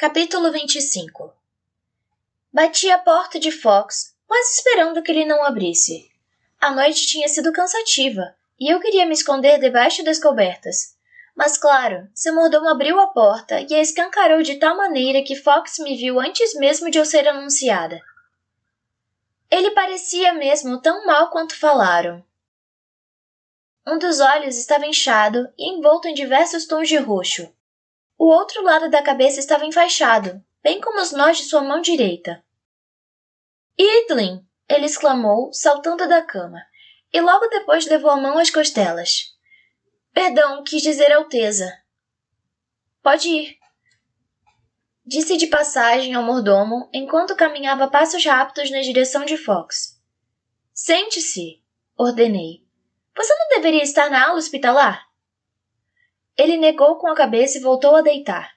Capítulo 25. Bati à porta de Fox, quase esperando que ele não abrisse. A noite tinha sido cansativa, e eu queria me esconder debaixo das cobertas. Mas claro, seu mordomo abriu a porta e a escancarou de tal maneira que Fox me viu antes mesmo de eu ser anunciada. Ele parecia mesmo tão mal quanto falaram. Um dos olhos estava inchado e envolto em diversos tons de roxo. O outro lado da cabeça estava enfaixado, bem como os nós de sua mão direita. Idlin! Ele exclamou, saltando da cama, e logo depois levou a mão às costelas. Perdão, quis dizer Alteza. Pode ir. Disse de passagem ao mordomo enquanto caminhava a passos rápidos na direção de Fox. Sente-se, ordenei. Você não deveria estar na aula hospitalar? Ele negou com a cabeça e voltou a deitar.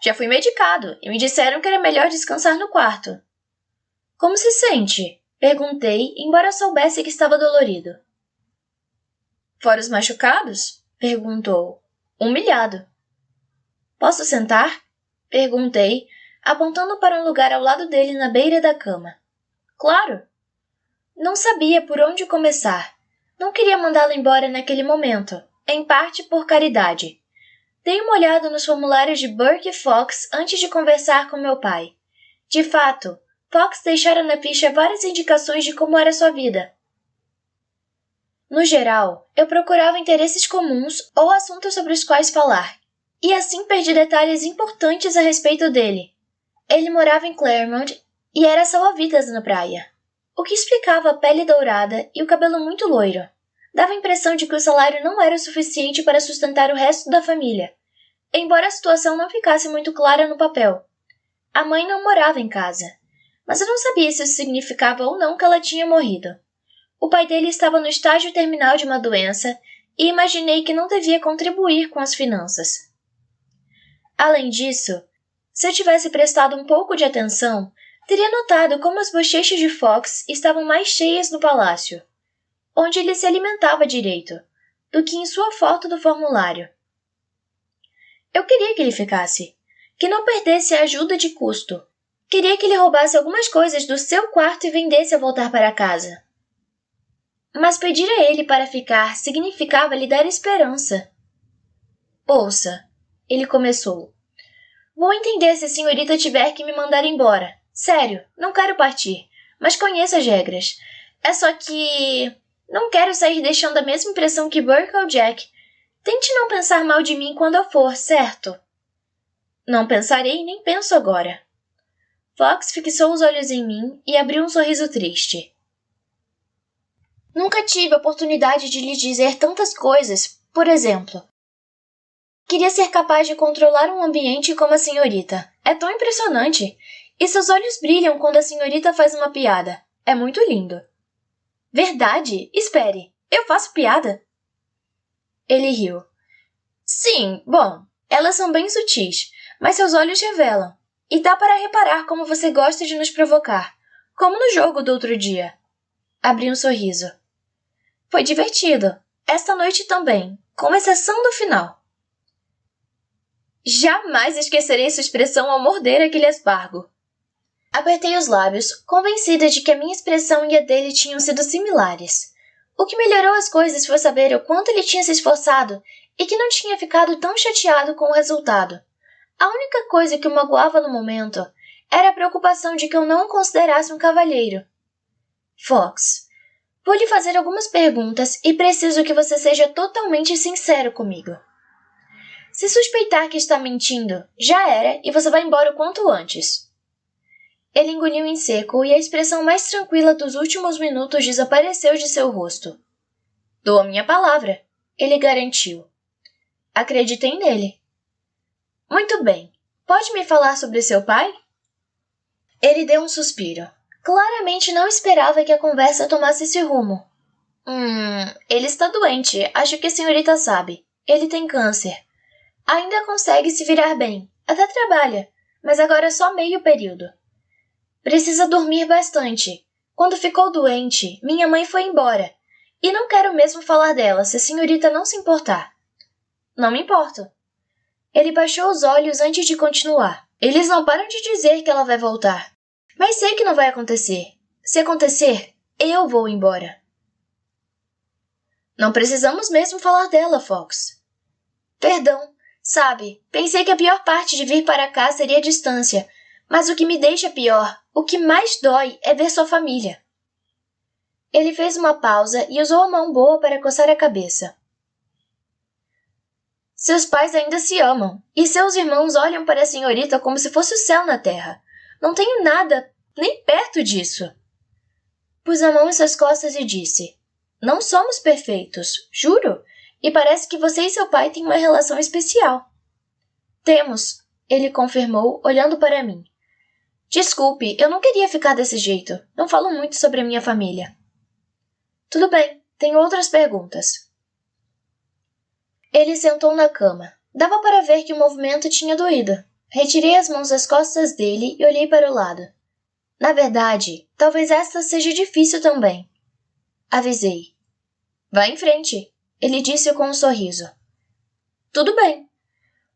Já fui medicado e me disseram que era melhor descansar no quarto. Como se sente? Perguntei, embora soubesse que estava dolorido. Fora os machucados? Perguntou, humilhado. Posso sentar? Perguntei, apontando para um lugar ao lado dele na beira da cama. Claro. Não sabia por onde começar. Não queria mandá-lo embora naquele momento, em parte por caridade. Dei uma olhada nos formulários de Burke e Fox antes de conversar com meu pai. De fato, Fox deixara na ficha várias indicações de como era sua vida. No geral, eu procurava interesses comuns ou assuntos sobre os quais falar, e assim perdi detalhes importantes a respeito dele. Ele morava em Claremont e era salva-vidas na praia, o que explicava a pele dourada e o cabelo muito loiro. Dava a impressão de que o salário não era o suficiente para sustentar o resto da família, embora a situação não ficasse muito clara no papel. A mãe não morava em casa, mas eu não sabia se isso significava ou não que ela tinha morrido. O pai dele estava no estágio terminal de uma doença e imaginei que não devia contribuir com as finanças. Além disso, se eu tivesse prestado um pouco de atenção, teria notado como as bochechas de Fox estavam mais cheias no palácio, onde ele se alimentava direito, do que em sua foto do formulário. Eu queria que ele ficasse, que não perdesse a ajuda de custo. Queria que ele roubasse algumas coisas do seu quarto e vendesse ao voltar para casa. Mas pedir a ele para ficar significava lhe dar esperança. Ouça, ele começou. Vou entender se a senhorita tiver que me mandar embora. Sério, não quero partir, mas conheço as regras. É só que não quero sair deixando a mesma impressão que Burke ou Jack. Tente não pensar mal de mim quando eu for, certo? Não pensarei nem penso agora. Fox fixou os olhos em mim e abriu um sorriso triste. Nunca tive a oportunidade de lhe dizer tantas coisas. Por exemplo, queria ser capaz de controlar um ambiente como a senhorita. É tão impressionante. E seus olhos brilham quando a senhorita faz uma piada. É muito lindo. Verdade? Espere, eu faço piada? Ele riu. Sim, bom, elas são bem sutis, mas seus olhos revelam. E dá para reparar como você gosta de nos provocar, como no jogo do outro dia. Abri um sorriso. Foi divertido. Esta noite também, com exceção do final. Jamais esquecerei sua expressão ao morder aquele aspargo. Apertei os lábios, convencida de que a minha expressão e a dele tinham sido similares. O que melhorou as coisas foi saber o quanto ele tinha se esforçado e que não tinha ficado tão chateado com o resultado. A única coisa que o magoava no momento era a preocupação de que eu não o considerasse um cavalheiro. Fox, vou lhe fazer algumas perguntas e preciso que você seja totalmente sincero comigo. Se suspeitar que está mentindo, já era e você vai embora o quanto antes. Ele engoliu em seco e a expressão mais tranquila dos últimos minutos desapareceu de seu rosto. Dou a minha palavra, ele garantiu. Acreditei nele. Muito bem. Pode me falar sobre seu pai? Ele deu um suspiro. Claramente não esperava que a conversa tomasse esse rumo. Ele está doente, acho que a senhorita sabe. Ele tem câncer. Ainda consegue se virar bem, até trabalha, mas agora só meio período. Precisa dormir bastante. Quando ficou doente, minha mãe foi embora. E não quero mesmo falar dela, se a senhorita não se importar. Não me importo. Ele baixou os olhos antes de continuar. Eles não param de dizer que ela vai voltar. Mas sei que não vai acontecer. Se acontecer, eu vou embora. Não precisamos mesmo falar dela, Fox. Perdão. Sabe, pensei que a pior parte de vir para cá seria a distância. Mas o que me deixa pior, o que mais dói, é ver sua família. Ele fez uma pausa e usou a mão boa para coçar a cabeça. Seus pais ainda se amam, e seus irmãos olham para a senhorita como se fosse o céu na terra. Não tenho nada, nem perto disso. Pus a mão em suas costas e disse, não somos perfeitos, juro, e parece que você e seu pai têm uma relação especial. Temos, ele confirmou, olhando para mim. Desculpe, eu não queria ficar desse jeito. Não falo muito sobre a minha família. Tudo bem, tenho outras perguntas. Ele sentou na cama. Dava para ver que o movimento tinha doído. Retirei as mãos das costas dele e olhei para o lado. Na verdade, talvez esta seja difícil também. Avisei. Vá em frente, ele disse com um sorriso. Tudo bem.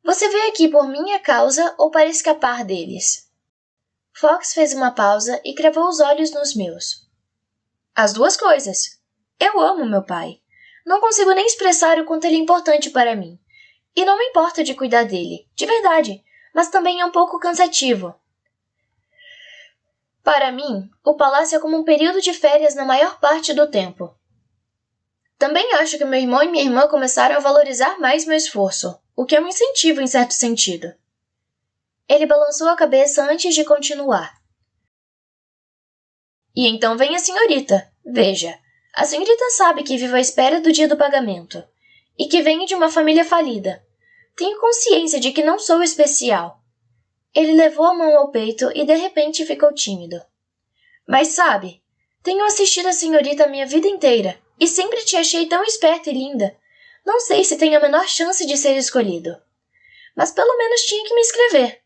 Você veio aqui por minha causa ou para escapar deles? Fox fez uma pausa e cravou os olhos nos meus. As duas coisas. Eu amo meu pai. Não consigo nem expressar o quanto ele é importante para mim. E não me importa de cuidar dele, de verdade, mas também é um pouco cansativo. Para mim, o palácio é como um período de férias na maior parte do tempo. Também acho que meu irmão e minha irmã começaram a valorizar mais meu esforço, o que é um incentivo em certo sentido. Ele balançou a cabeça antes de continuar. E então vem a senhorita. Veja, a senhorita sabe que vivo à espera do dia do pagamento, e que venho de uma família falida. Tenho consciência de que não sou especial. Ele levou a mão ao peito e de repente ficou tímido. Mas sabe, tenho assistido a senhorita a minha vida inteira, e sempre te achei tão esperta e linda. Não sei se tenho a menor chance de ser escolhido. Mas pelo menos tinha que me inscrever.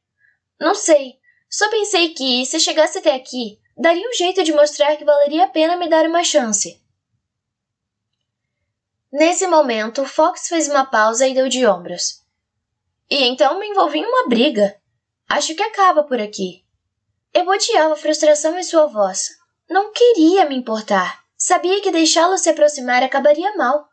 Não sei, só pensei que, se chegasse até aqui, daria um jeito de mostrar que valeria a pena me dar uma chance. Nesse momento, Fox fez uma pausa e deu de ombros. E então me envolvi em uma briga. Acho que acaba por aqui. Eu odiava a frustração em sua voz. Não queria me importar. Sabia que deixá-lo se aproximar acabaria mal.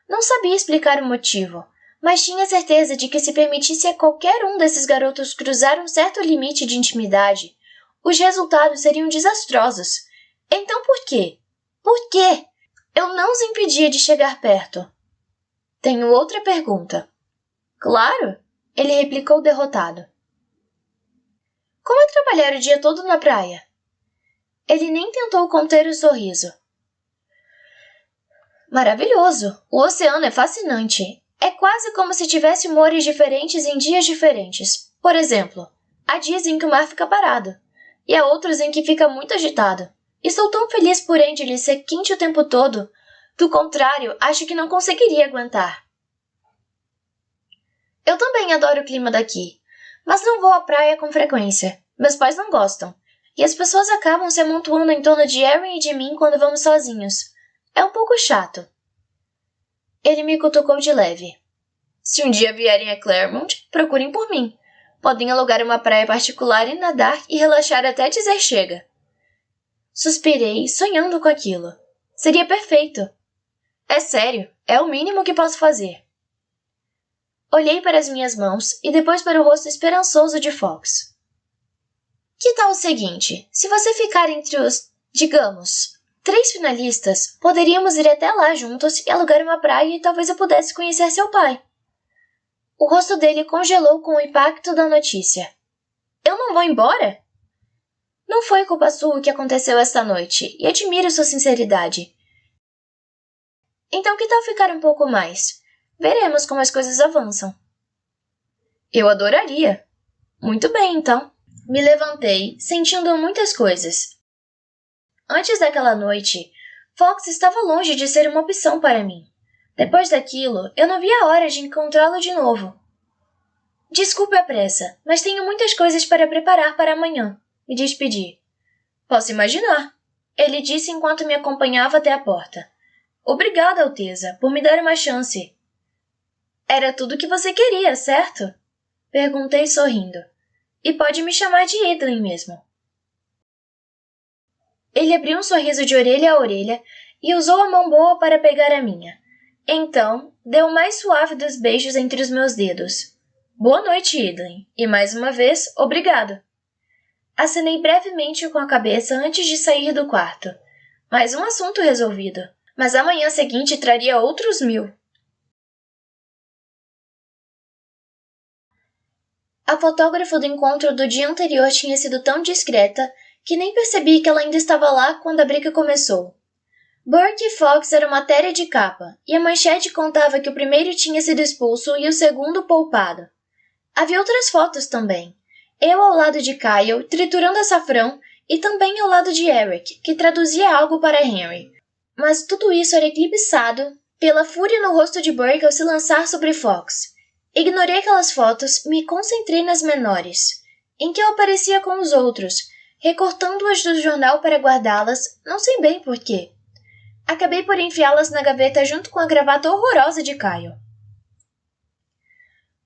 Não sabia explicar o motivo, mas tinha certeza de que se permitisse a qualquer um desses garotos cruzar um certo limite de intimidade, os resultados seriam desastrosos. Então por quê? Por quê? Eu não os impedia de chegar perto. Tenho outra pergunta. Claro, ele replicou derrotado. Como é trabalhar o dia todo na praia? Ele nem tentou conter o sorriso. Maravilhoso! O oceano é fascinante. É quase como se tivesse humores diferentes em dias diferentes. Por exemplo, há dias em que o mar fica parado, e há outros em que fica muito agitado. Estou tão feliz por Angel ser quente o tempo todo. Do contrário, acho que não conseguiria aguentar. Eu também adoro o clima daqui, mas não vou à praia com frequência. Meus pais não gostam, e as pessoas acabam se amontoando em torno de Erin e de mim quando vamos sozinhos. É um pouco chato. Ele me cutucou de leve. Se um dia vierem a Claremont, procurem por mim. Podem alugar uma praia particular e nadar e relaxar até dizer chega. Suspirei, sonhando com aquilo. Seria perfeito. É sério, é o mínimo que posso fazer. Olhei para as minhas mãos e depois para o rosto esperançoso de Fox. Que tal o seguinte, se você ficar entre os, digamos, 3 finalistas, poderíamos ir até lá juntos e alugar uma praia e talvez eu pudesse conhecer seu pai. O rosto dele congelou com o impacto da notícia. Eu não vou embora? Não foi culpa sua o que aconteceu esta noite, e admiro sua sinceridade. Então que tal ficar um pouco mais? Veremos como as coisas avançam. Eu adoraria. Muito bem, então. Me levantei, sentindo muitas coisas. Antes daquela noite, Fox estava longe de ser uma opção para mim. Depois daquilo, eu não via a hora de encontrá-lo de novo. Desculpe a pressa, mas tenho muitas coisas para preparar para amanhã. Me despedi. Posso imaginar, ele disse enquanto me acompanhava até a porta. Obrigada, Alteza, por me dar uma chance. Era tudo o que você queria, certo? Perguntei sorrindo. E pode me chamar de Edlin mesmo. Ele abriu um sorriso de orelha a orelha e usou a mão boa para pegar a minha. Então, deu o mais suave dos beijos entre os meus dedos. Boa noite, Edlin. E mais uma vez, obrigado. Acenei brevemente com a cabeça antes de sair do quarto. Mais um assunto resolvido. Mas a manhã seguinte traria outros 1000. A fotógrafa do encontro do dia anterior tinha sido tão discreta que nem percebi que ela ainda estava lá quando a briga começou. Burke e Fox eram matéria de capa, e a manchete contava que o primeiro tinha sido expulso e o segundo poupado. Havia outras fotos também. Eu ao lado de Kyle, triturando açafrão, e também ao lado de Eric, que traduzia algo para Henry. Mas tudo isso era eclipsado pela fúria no rosto de Burke ao se lançar sobre Fox. Ignorei aquelas fotos e me concentrei nas menores, em que eu aparecia com os outros, recortando-as do jornal para guardá-las, não sei bem porquê. Acabei por enfiá-las na gaveta junto com a gravata horrorosa de Kyle.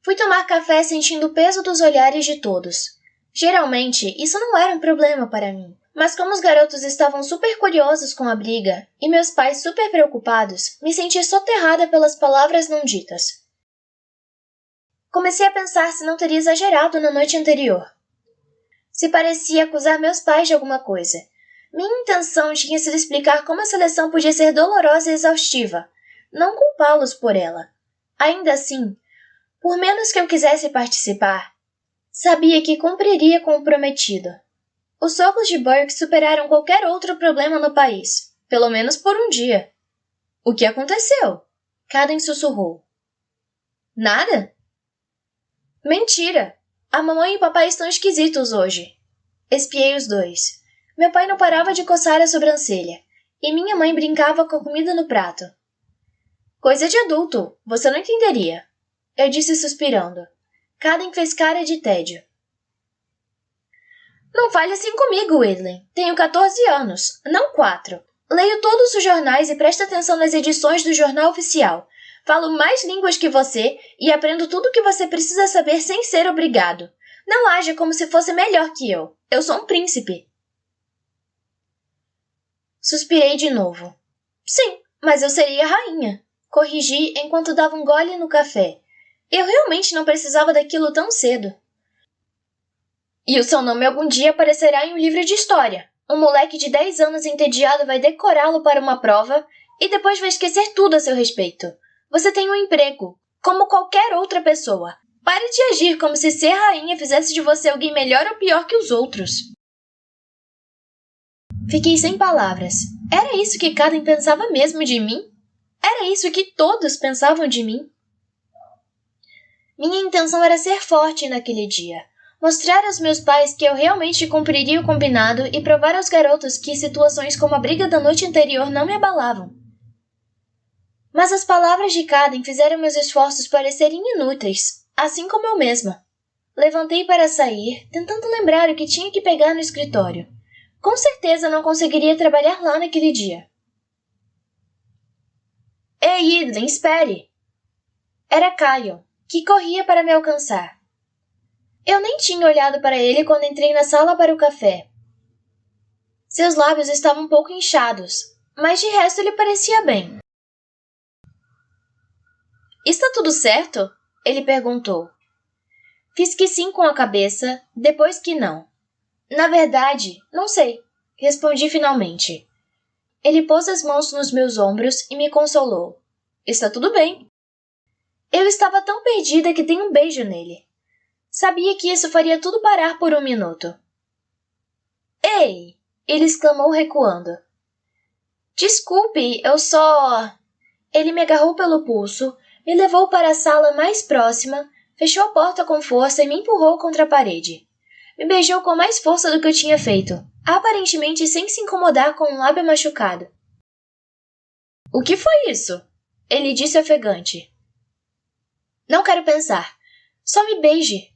Fui tomar café sentindo o peso dos olhares de todos. Geralmente, isso não era um problema para mim. Mas como os garotos estavam super curiosos com a briga e meus pais super preocupados, me senti soterrada pelas palavras não ditas. Comecei a pensar se não teria exagerado na noite anterior. Se parecia acusar meus pais de alguma coisa. Minha intenção tinha sido explicar como a seleção podia ser dolorosa e exaustiva, não culpá-los por ela. Ainda assim, por menos que eu quisesse participar, sabia que cumpriria com o prometido. Os socos de Burke superaram qualquer outro problema no país, pelo menos por um dia. O que aconteceu? Caden sussurrou. Nada? Mentira! A mamãe e o papai estão esquisitos hoje. Espiei os dois. Meu pai não parava de coçar a sobrancelha, e minha mãe brincava com a comida no prato. Coisa de adulto, você não entenderia. Eu disse suspirando. Caden fez cara de tédio. Não fale assim comigo, Edlin. Tenho 14 anos, não 4. Leio todos os jornais e presto atenção nas edições do jornal oficial. Falo mais línguas que você e aprendo tudo o que você precisa saber sem ser obrigado. Não haja como se fosse melhor que eu. Eu sou um príncipe. Suspirei de novo. Sim, mas eu seria rainha. Corrigi enquanto dava um gole no café. Eu realmente não precisava daquilo tão cedo. E o seu nome algum dia aparecerá em um livro de história. Um moleque de 10 anos entediado vai decorá-lo para uma prova e depois vai esquecer tudo a seu respeito. Você tem um emprego, como qualquer outra pessoa. Pare de agir como se ser rainha fizesse de você alguém melhor ou pior que os outros. Fiquei sem palavras. Era isso que Caden pensava mesmo de mim? Era isso que todos pensavam de mim? Minha intenção era ser forte naquele dia. Mostrar aos meus pais que eu realmente cumpriria o combinado e provar aos garotos que situações como a briga da noite anterior não me abalavam. Mas as palavras de Caden fizeram meus esforços parecerem inúteis, assim como eu mesma. Levantei para sair, tentando lembrar o que tinha que pegar no escritório. Com certeza não conseguiria trabalhar lá naquele dia. Ei, Edlin, espere! Era Kyle, que corria para me alcançar. Eu nem tinha olhado para ele quando entrei na sala para o café. Seus lábios estavam um pouco inchados, mas de resto ele parecia bem. Está tudo certo? Ele perguntou. Fiz que sim com a cabeça, depois que não. Na verdade, não sei, respondi finalmente. Ele pôs as mãos nos meus ombros e me consolou. Está tudo bem. Eu estava tão perdida que dei um beijo nele. Sabia que isso faria tudo parar por um minuto. Ei! Ele exclamou recuando. Desculpe, eu só... Ele me agarrou pelo pulso, me levou para a sala mais próxima, fechou a porta com força e me empurrou contra a parede. Me beijou com mais força do que eu tinha feito, aparentemente sem se incomodar com um lábio machucado. O que foi isso? Ele disse ofegante. Não quero pensar. Só me beije.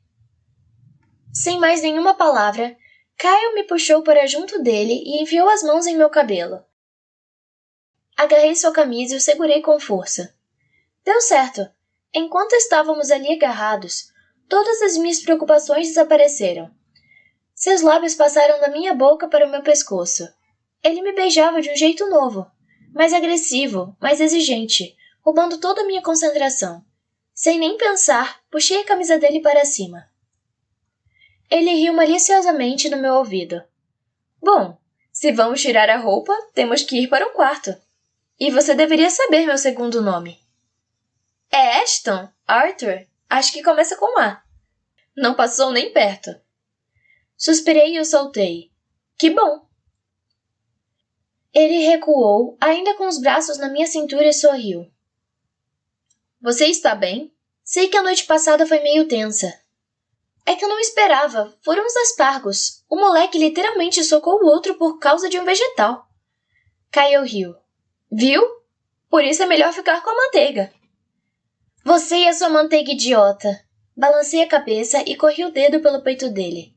Sem mais nenhuma palavra, Kyle me puxou para junto dele e enfiou as mãos em meu cabelo. Agarrei sua camisa e o segurei com força. Deu certo. Enquanto estávamos ali agarrados, Todas as minhas preocupações desapareceram. Seus lábios passaram da minha boca para o meu pescoço. Ele me beijava de um jeito novo, mais agressivo, mais exigente, roubando toda a minha concentração. Sem nem pensar, puxei a camisa dele para cima. Ele riu maliciosamente no meu ouvido. Bom, se vamos tirar a roupa, temos que ir para o quarto. E você deveria saber meu segundo nome. É Ashton? Arthur? Acho que começa com A. Não passou nem perto. Suspirei e o soltei. Que bom! Ele recuou, ainda com os braços na minha cintura, e sorriu. Você está bem? Sei que a noite passada foi meio tensa. É que eu não esperava. Foram os aspargos. O moleque literalmente socou o outro por causa de um vegetal. Kyle riu. Viu? Por isso é melhor ficar com a manteiga. Você e a sua manteiga idiota. Balancei a cabeça e corri o dedo pelo peito dele.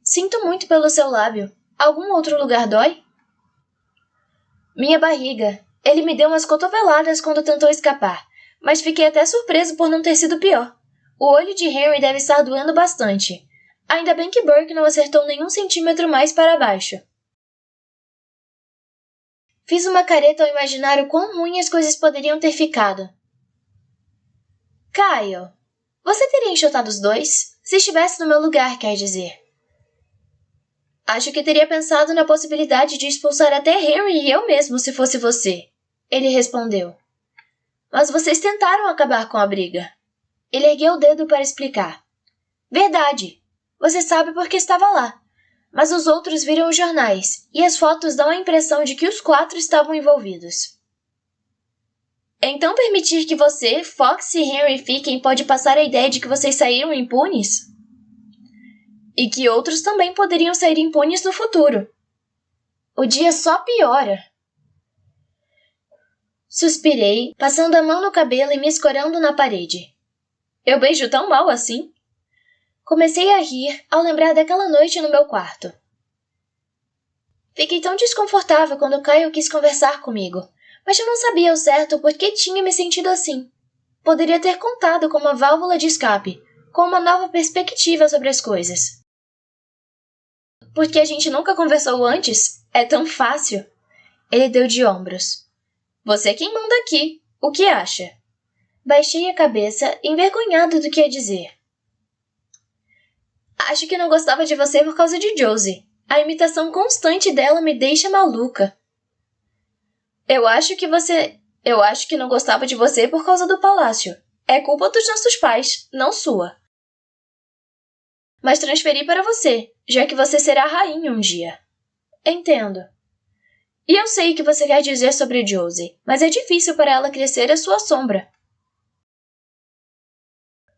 Sinto muito pelo seu lábio. Algum outro lugar dói? Minha barriga. Ele me deu umas cotoveladas quando tentou escapar, mas fiquei até surpreso por não ter sido pior. O olho de Henry deve estar doendo bastante. Ainda bem que Burke não acertou nenhum centímetro mais para baixo. Fiz uma careta ao imaginar o quão ruim as coisas poderiam ter ficado. Kyle, você teria enxotado os dois? Se estivesse no meu lugar, quer dizer. Acho que teria pensado na possibilidade de expulsar até Henry e eu mesmo se fosse você. Ele respondeu. Mas vocês tentaram acabar com a briga. Ele ergueu o dedo para explicar. Verdade. Você sabe porque estava lá. Mas os outros viram os jornais, e as fotos dão a impressão de que os 4 estavam envolvidos. Então permitir que você, Fox e Henry fiquem pode passar a ideia de que vocês saíram impunes? E que outros também poderiam sair impunes no futuro. O dia só piora. Suspirei, passando a mão no cabelo e me escorando na parede. Eu beijo tão mal assim? Comecei a rir ao lembrar daquela noite no meu quarto. Fiquei tão desconfortável quando Kyle quis conversar comigo, mas eu não sabia ao certo por que tinha me sentido assim. Poderia ter contado com uma válvula de escape, com uma nova perspectiva sobre as coisas. Porque a gente nunca conversou antes? É tão fácil. Ele deu de ombros. Você é quem manda aqui. O que acha? Baixei a cabeça, envergonhado do que ia dizer. Acho que não gostava de você por causa de Josie. A imitação constante dela me deixa maluca. Eu acho que não gostava de você por causa do palácio. É culpa dos nossos pais, não sua. Mas transferi para você, já que você será rainha um dia. Entendo. E eu sei o que você quer dizer sobre Josie, mas é difícil para ela crescer à sua sombra.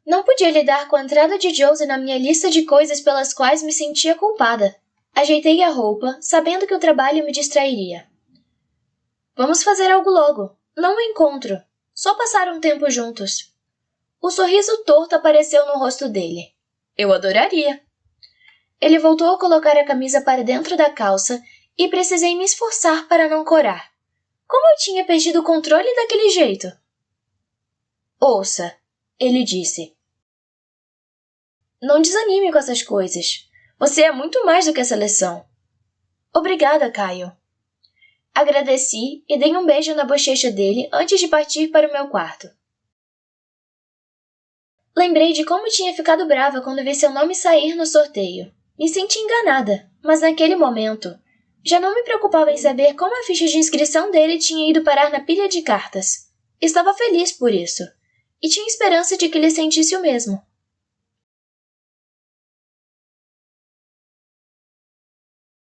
Não podia lidar com a entrada de Josie na minha lista de coisas pelas quais me sentia culpada. Ajeitei a roupa, sabendo que o trabalho me distrairia. Vamos fazer algo logo. Não um encontro. Só passar um tempo juntos. O sorriso torto apareceu no rosto dele. Eu adoraria. Ele voltou a colocar a camisa para dentro da calça e precisei me esforçar para não corar. Como eu tinha perdido o controle daquele jeito? Ouça, ele disse. Não desanime com essas coisas. Você é muito mais do que essa lição. Obrigada, Kyle. Agradeci e dei um beijo na bochecha dele antes de partir para o meu quarto. Lembrei de como tinha ficado brava quando vi seu nome sair no sorteio. Me senti enganada, mas naquele momento, já não me preocupava em saber como a ficha de inscrição dele tinha ido parar na pilha de cartas. Estava feliz por isso, e tinha esperança de que ele sentisse o mesmo.